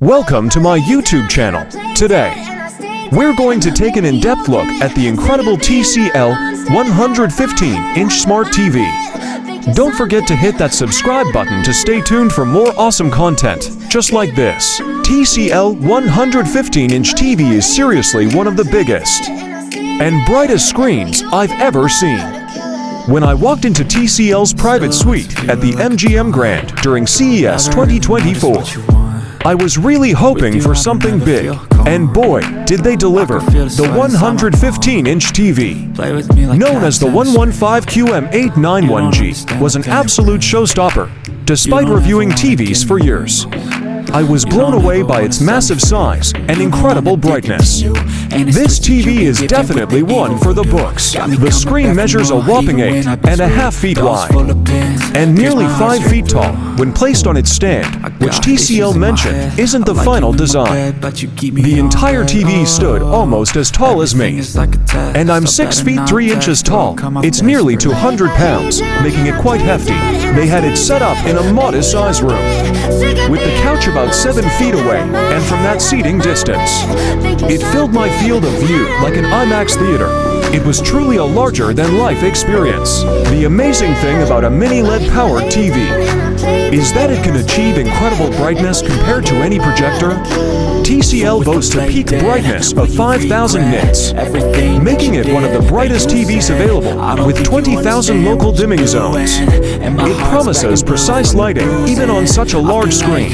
Welcome to my YouTube channel. Today, we're going to take an in-depth look at the incredible TCL 115-inch Smart TV. Don't forget to hit that subscribe button to stay tuned for more awesome content, just like this. TCL 115-inch TV is seriously one of the biggest and brightest screens I've ever seen. When I walked into TCL's private suite at the MGM Grand during CES 2024, I was really hoping for something big, and boy, did they deliver. The 115-inch TV, known as the 115QM891G, was an absolute showstopper, despite reviewing TVs for years. I was blown away by its massive size and incredible brightness. This TV is definitely one for the books. The screen measures a whopping 8.5 feet wide and nearly 5 feet tall when placed on its stand, which TCL mentioned isn't the final design. The entire TV stood almost as tall as me, and I'm 6 feet 3 inches tall. It's nearly 200 pounds, making it quite hefty. They had it set up in a modest size room, with the couch about 7 feet away, and from that seating distance, it filled my field of view like an IMAX theater. It was truly a larger-than-life experience. The amazing thing about a mini LED-powered TV is that it can achieve incredible brightness compared to any projector. TCL boasts a peak brightness of 5,000 nits, making it one of the brightest TVs available, with 20,000 local dimming zones. It promises precise lighting even on such a large screen.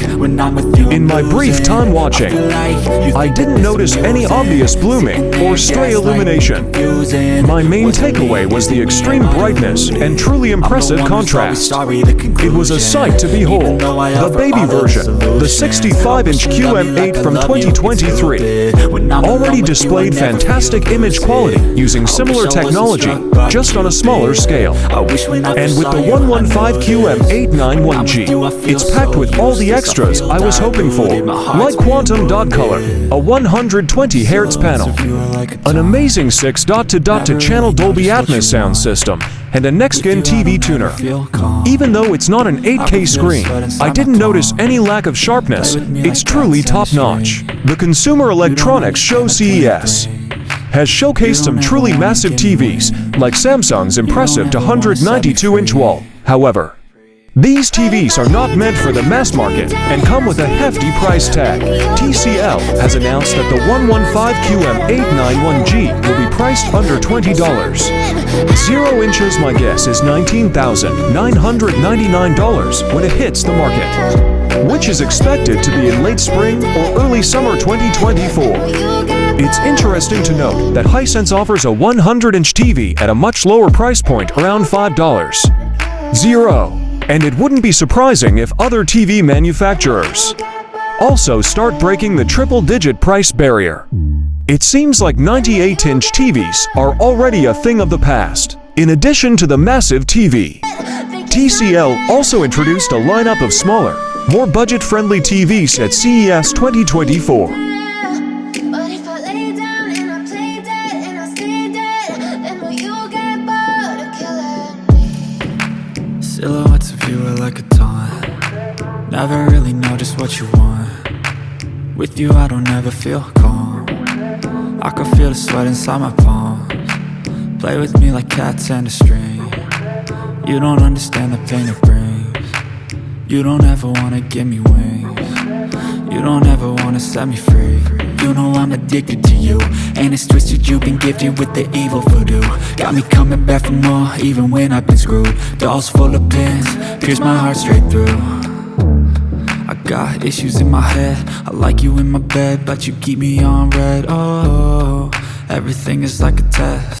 In my brief time watching, I didn't notice any obvious blooming or stray illumination. My main takeaway was the extreme brightness and truly impressive contrast. It was a sight to behold. The baby version, the 65-inch QM8 from 2023, already displayed fantastic image quality using similar technology, just on a smaller scale. And with the 115QM891G, it's packed with all the extras I was hoping for, like quantum dot color, a 120 Hz panel, an amazing 6 dot-to-dot-to channel Dolby Atmos sound system, and a next-gen TV tuner. Even though it's not an 8K screen, I didn't notice any lack of sharpness. It's truly top-notch. The Consumer Electronics Show CES has showcased some truly massive TVs, like Samsung's impressive 292-inch wall. However, these TVs are not meant for the mass market and come with a hefty price tag. TCL has announced that the 115QM891G will be priced under $20. 0 inches, my guess, is $19,999 when it hits the market, which is expected to be in late spring or early summer 2024. It's interesting to note that Hisense offers a 100-inch TV at a much lower price point, around $5. And it wouldn't be surprising if other TV manufacturers also start breaking the triple-digit price barrier. It seems like 98-inch TVs are already a thing of the past. In addition to the massive TV, TCL also introduced a lineup of smaller, more budget-friendly TVs at CES 2024. Silhouettes of you are like a taunt. Never really know just what you want. With you I don't ever feel calm. I can feel the sweat inside my palms. Play with me like cats and a string. You don't understand the pain it brings. You don't ever wanna give me wings. You don't ever wanna set me free. You know I'm addicted to you, and it's twisted, you've been gifted with the evil voodoo. Got me coming back for more, even when I've been screwed. Dolls full of pins, pierce my heart straight through. I got issues in my head, I like you in my bed, but you keep me on red. Oh, everything is like a test.